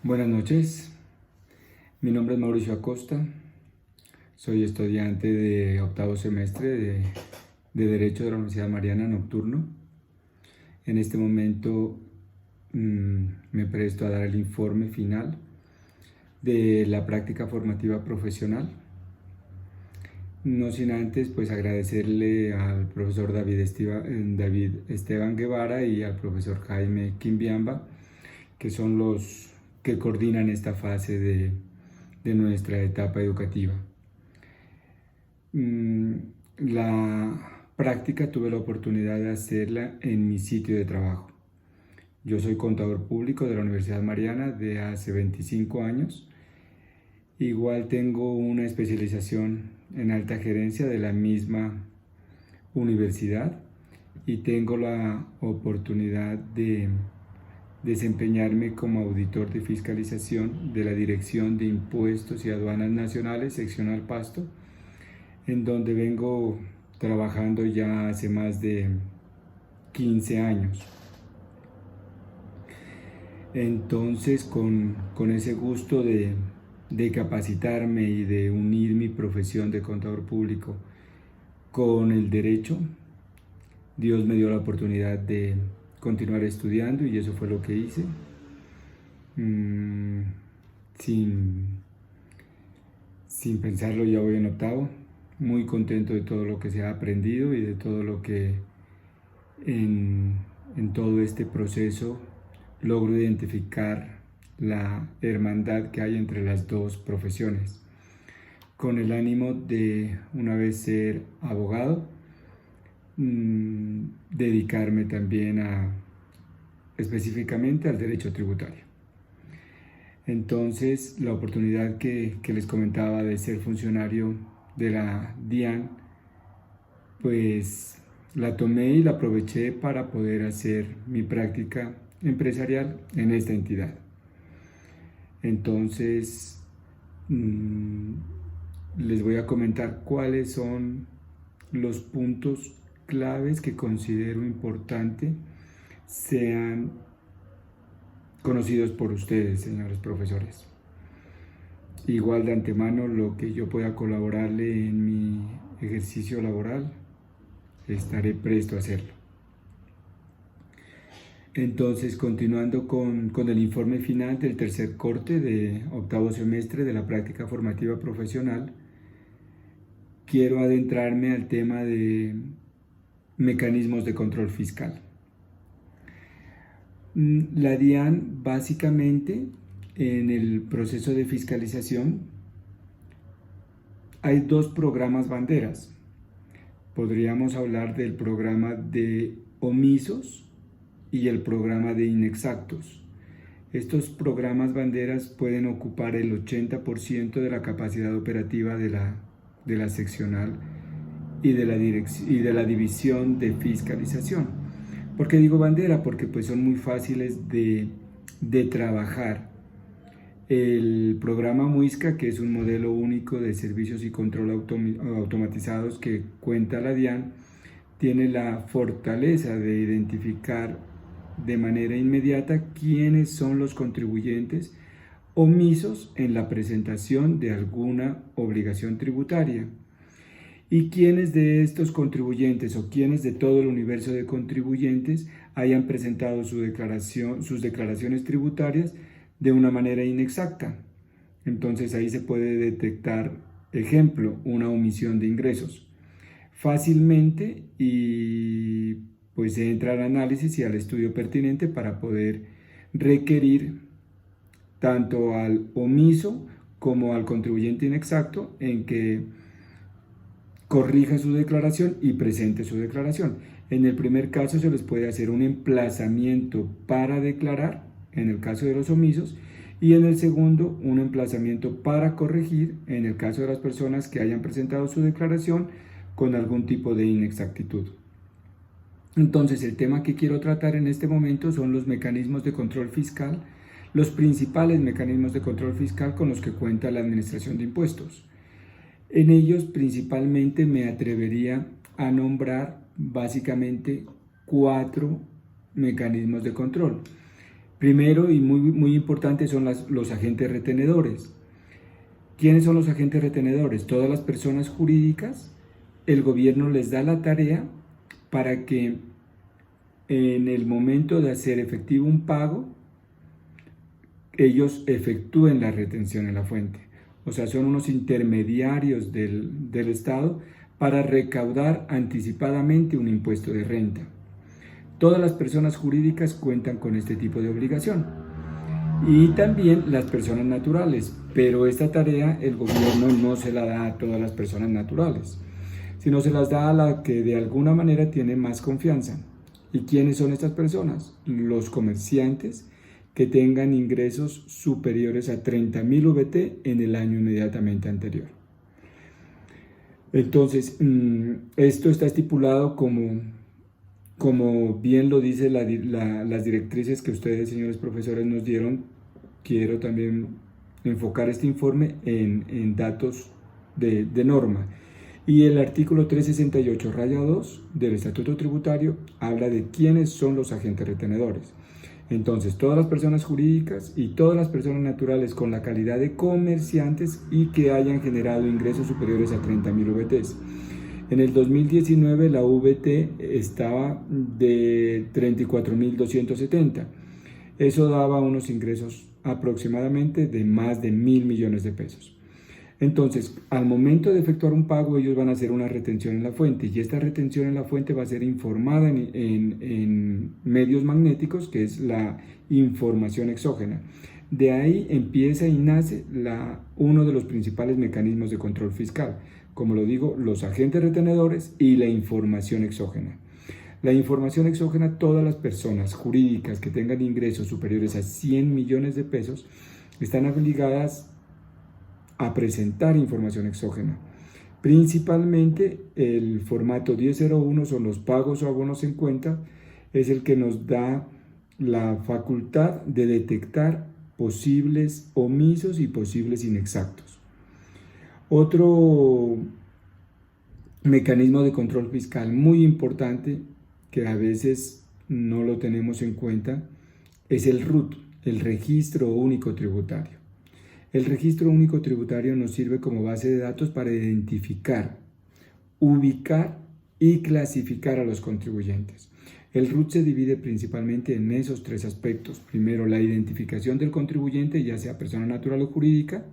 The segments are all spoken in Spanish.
Buenas noches, mi nombre es Mauricio Acosta, soy estudiante de octavo semestre de Derecho de la Universidad Mariana Nocturno. En este momento me presto a dar el informe final de la práctica formativa profesional. No sin antes agradecerle al profesor David Esteban Guevara y al profesor Jaime Quimbiamba, que son los que coordinan esta fase de nuestra etapa educativa. La práctica tuve la oportunidad de hacerla en mi sitio de trabajo. Yo soy contador público de la Universidad Mariana de hace 25 años. Igual tengo una especialización en alta gerencia de la misma universidad y tengo la oportunidad de desempeñarme como auditor de fiscalización de la Dirección de Impuestos y Aduanas Nacionales, seccional Pasto, en donde vengo trabajando ya hace más de 15 años. Entonces, con ese gusto de capacitarme y de unir mi profesión de contador público con el derecho, Dios me dio la oportunidad de continuar estudiando y eso fue lo que hice. Sin pensarlo, ya voy en octavo, muy contento de todo lo que se ha aprendido y de todo lo que en todo este proceso logro identificar la hermandad que hay entre las dos profesiones, con el ánimo de una vez ser abogado, dedicarme también específicamente al derecho tributario. Entonces, la oportunidad que les comentaba de ser funcionario de la DIAN, pues la tomé y la aproveché para poder hacer mi práctica empresarial en esta entidad. Entonces, les voy a comentar cuáles son los puntos claves que considero importante sean conocidos por ustedes, señores profesores. Igual de antemano, lo que yo pueda colaborarle en mi ejercicio laboral, estaré presto a hacerlo. Entonces, continuando con el informe final del tercer corte de octavo semestre de la práctica formativa profesional, quiero adentrarme al tema de mecanismos de control fiscal. La DIAN básicamente en el proceso de fiscalización hay dos programas banderas. Podríamos hablar del programa de omisos y el programa de inexactos. Estos programas banderas pueden ocupar el 80% de la capacidad operativa de la seccional y de la división de fiscalización. ¿Por qué digo bandera? Porque pues son muy fáciles de trabajar. El programa MUISCA, que es un modelo único de servicios y control automatizados que cuenta la DIAN, tiene la fortaleza de identificar de manera inmediata quiénes son los contribuyentes omisos en la presentación de alguna obligación tributaria y quiénes de estos contribuyentes o quiénes de todo el universo de contribuyentes hayan presentado sus declaraciones tributarias de una manera inexacta. Entonces ahí se puede detectar, ejemplo, una omisión de ingresos fácilmente y pues se entra al análisis y al estudio pertinente para poder requerir tanto al omiso como al contribuyente inexacto en que corrija su declaración y presente su declaración. En el primer caso se les puede hacer un emplazamiento para declarar, en el caso de los omisos, y en el segundo un emplazamiento para corregir, en el caso de las personas que hayan presentado su declaración con algún tipo de inexactitud. Entonces, el tema que quiero tratar en este momento son los mecanismos de control fiscal, los principales mecanismos de control fiscal con los que cuenta la Administración de Impuestos. En ellos principalmente me atrevería a nombrar básicamente 4 mecanismos de control. Primero y muy importante son los agentes retenedores. ¿Quiénes son los agentes retenedores? Todas las personas jurídicas. El gobierno les da la tarea para que en el momento de hacer efectivo un pago, ellos efectúen la retención en la fuente. O sea, son unos intermediarios del Estado para recaudar anticipadamente un impuesto de renta. Todas las personas jurídicas cuentan con este tipo de obligación. Y también las personas naturales, pero esta tarea el gobierno no se la da a todas las personas naturales, sino se las da a la que de alguna manera tiene más confianza. ¿Y quiénes son estas personas? Los comerciantes que tengan ingresos superiores a 30.000 VT en el año inmediatamente anterior. Entonces, esto está estipulado como bien lo dice las directrices que ustedes, señores profesores, nos dieron. Quiero también enfocar este informe en datos de norma. Y el artículo 368-2 del Estatuto Tributario habla de quiénes son los agentes retenedores. Entonces, todas las personas jurídicas y todas las personas naturales con la calidad de comerciantes y que hayan generado ingresos superiores a 30.000 VTs. En el 2019 la VT estaba de 34.270. Eso daba unos ingresos aproximadamente de más de 1.000 millones de pesos. Entonces, al momento de efectuar un pago, ellos van a hacer una retención en la fuente y esta retención en la fuente va a ser informada en medios magnéticos, que es la información exógena. De ahí empieza y nace uno de los principales mecanismos de control fiscal, como lo digo, los agentes retenedores y la información exógena. La información exógena, todas las personas jurídicas que tengan ingresos superiores a 100 millones de pesos están obligadas a presentar información exógena. Principalmente el formato 1001 son los pagos o abonos en cuenta, es el que nos da la facultad de detectar posibles omisos y posibles inexactos. Otro mecanismo de control fiscal muy importante que a veces no lo tenemos en cuenta es el RUT, el Registro Único Tributario. El Registro Único Tributario nos sirve como base de datos para identificar, ubicar y clasificar a los contribuyentes. El RUT se divide principalmente en esos tres aspectos. Primero, la identificación del contribuyente, ya sea persona natural o jurídica.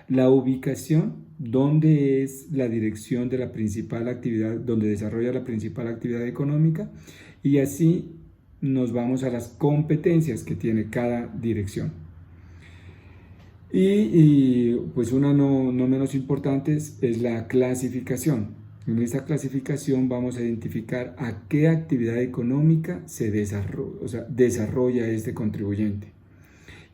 La ubicación, donde es la dirección de la principal actividad, donde desarrolla la principal actividad económica. Y así nos vamos a las competencias que tiene cada dirección. Y pues una no menos importante es la clasificación. En esta clasificación vamos a identificar a qué actividad económica se desarrolla este contribuyente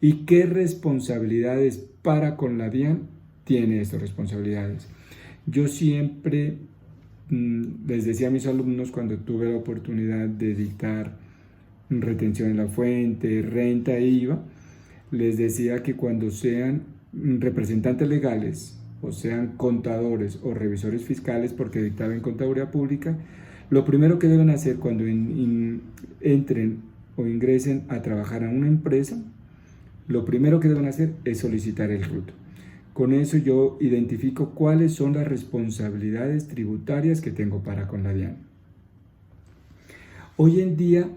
y qué responsabilidades para con la DIAN tiene estas responsabilidades. Yo siempre les decía a mis alumnos cuando tuve la oportunidad de dictar retención en la fuente, renta e IVA, les decía que cuando sean representantes legales o sean contadores o revisores fiscales, porque dictaban contaduría pública, lo primero que deben hacer cuando entren o ingresen a trabajar a una empresa, lo primero que deben hacer es solicitar el RUT. Con eso yo identifico cuáles son las responsabilidades tributarias que tengo para con la DIAN. Hoy en día,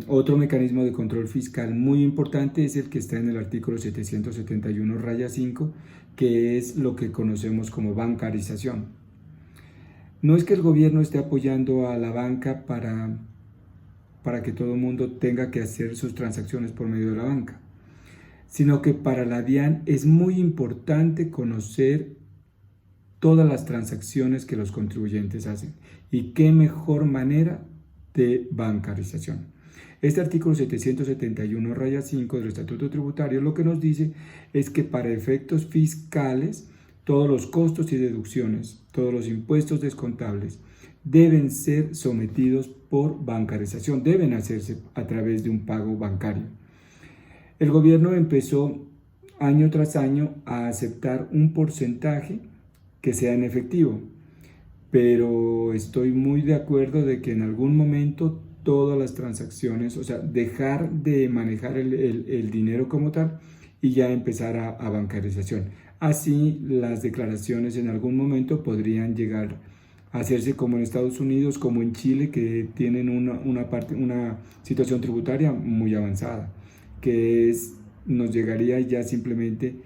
otro mecanismo de control fiscal muy importante es el que está en el artículo 771-5, que es lo que conocemos como bancarización. No es que el gobierno esté apoyando a la banca para que todo el mundo tenga que hacer sus transacciones por medio de la banca, sino que para la DIAN es muy importante conocer todas las transacciones que los contribuyentes hacen y qué mejor manera de bancarización. Este artículo 771-5 del Estatuto Tributario lo que nos dice es que para efectos fiscales todos los costos y deducciones, todos los impuestos descontables deben ser sometidos por bancarización, deben hacerse a través de un pago bancario. El gobierno empezó año tras año a aceptar un porcentaje que sea en efectivo, pero estoy muy de acuerdo de que en algún momento todas las transacciones, o sea, dejar de manejar el dinero como tal y ya empezar a bancarización. Así las declaraciones en algún momento podrían llegar a hacerse como en Estados Unidos, como en Chile, que tienen una situación tributaria muy avanzada, que nos llegaría ya simplemente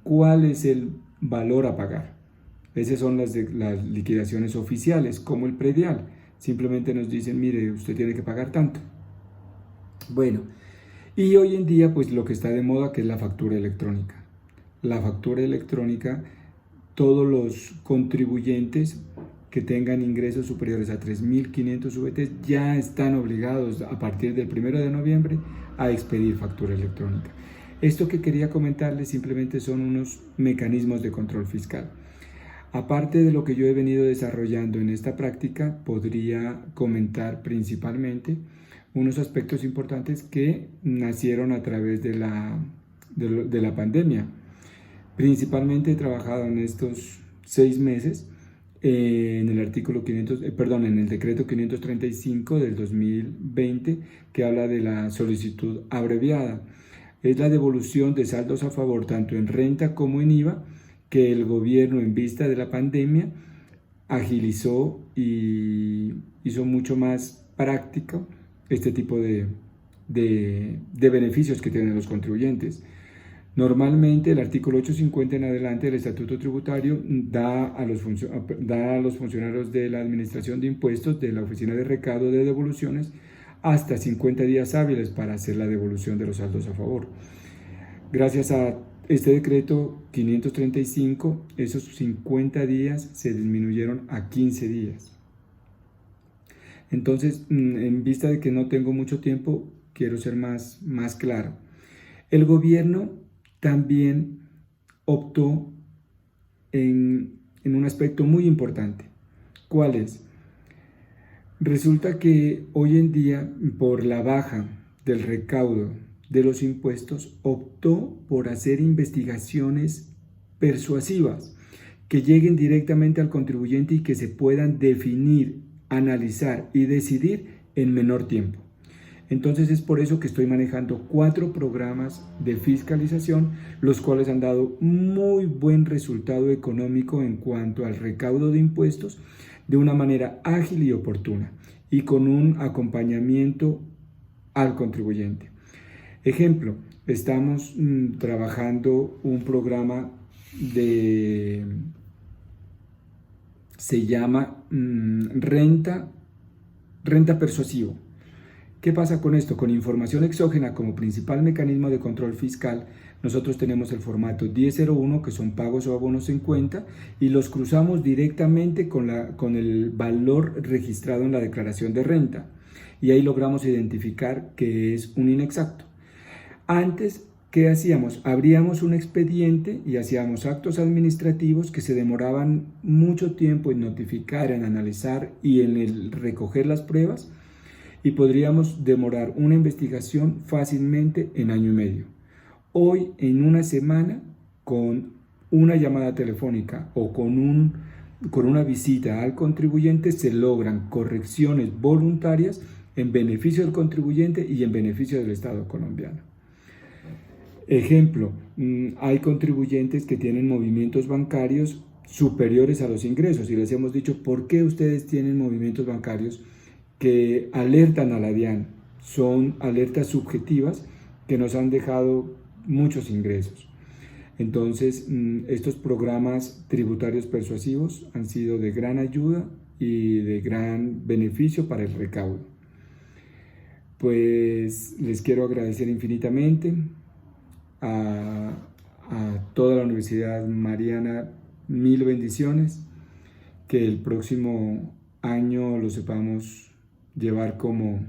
cuál es el valor a pagar. Esas son las liquidaciones oficiales, como el predial. Simplemente nos dicen, mire, usted tiene que pagar tanto. Bueno, y hoy en día, pues lo que está de moda, que es la factura electrónica. La factura electrónica, todos los contribuyentes que tengan ingresos superiores a 3.500 VT ya están obligados a partir del 1 de noviembre a expedir factura electrónica. Esto que quería comentarles simplemente son unos mecanismos de control fiscal. Aparte de lo que yo he venido desarrollando en esta práctica, podría comentar principalmente unos aspectos importantes que nacieron a través de la pandemia. Principalmente he trabajado en estos 6 meses en el en el decreto 535 del 2020, que habla de la solicitud abreviada. Es la devolución de saldos a favor tanto en renta como en IVA, que el gobierno, en vista de la pandemia, agilizó y hizo mucho más práctico este tipo de beneficios que tienen los contribuyentes. Normalmente el artículo 850 en adelante del Estatuto Tributario da a los funcionarios de la Administración de Impuestos, de la Oficina de Recaudo de Devoluciones, hasta 50 días hábiles para hacer la devolución de los saldos a favor. Gracias a este decreto 535, esos 50 días se disminuyeron a 15 días. Entonces, en vista de que no tengo mucho tiempo, quiero ser más claro. El gobierno también optó en un aspecto muy importante. ¿Cuál es? Resulta que hoy en día, por la baja del recaudo de los impuestos, optó por hacer investigaciones persuasivas que lleguen directamente al contribuyente y que se puedan definir, analizar y decidir en menor tiempo. Entonces es por eso que estoy manejando 4 programas de fiscalización, los cuales han dado muy buen resultado económico en cuanto al recaudo de impuestos, de una manera ágil y oportuna y con un acompañamiento al contribuyente. Ejemplo, estamos trabajando un programa se llama renta persuasivo. ¿Qué pasa con esto? Con información exógena como principal mecanismo de control fiscal, nosotros tenemos el formato 1001, que son pagos o abonos en cuenta, y los cruzamos directamente con el valor registrado en la declaración de renta. Y ahí logramos identificar que es un inexacto. Antes, ¿qué hacíamos? Abríamos un expediente y hacíamos actos administrativos que se demoraban mucho tiempo en notificar, en analizar y en el recoger las pruebas, y podríamos demorar una investigación fácilmente en 1 año y medio. Hoy, en una semana, con una llamada telefónica o con una visita al contribuyente, se logran correcciones voluntarias en beneficio del contribuyente y en beneficio del Estado colombiano. Ejemplo, hay contribuyentes que tienen movimientos bancarios superiores a los ingresos y les hemos dicho, ¿por qué ustedes tienen movimientos bancarios que alertan a la DIAN? Son alertas subjetivas que nos han dejado muchos ingresos. Entonces, estos programas tributarios persuasivos han sido de gran ayuda y de gran beneficio para el recaudo. Pues les quiero agradecer infinitamente a toda la Universidad Mariana, 1000 bendiciones, que el próximo año lo sepamos llevar como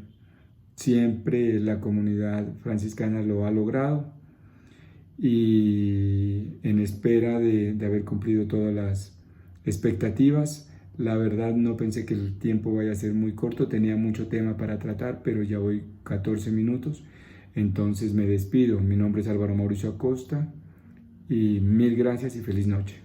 siempre la comunidad franciscana lo ha logrado, y en espera de haber cumplido todas las expectativas. La verdad no pensé que el tiempo vaya a ser muy corto, tenía mucho tema para tratar, pero ya voy 14 minutos, entonces me despido. Mi nombre es Álvaro Mauricio Acosta y 1000 gracias y feliz noche.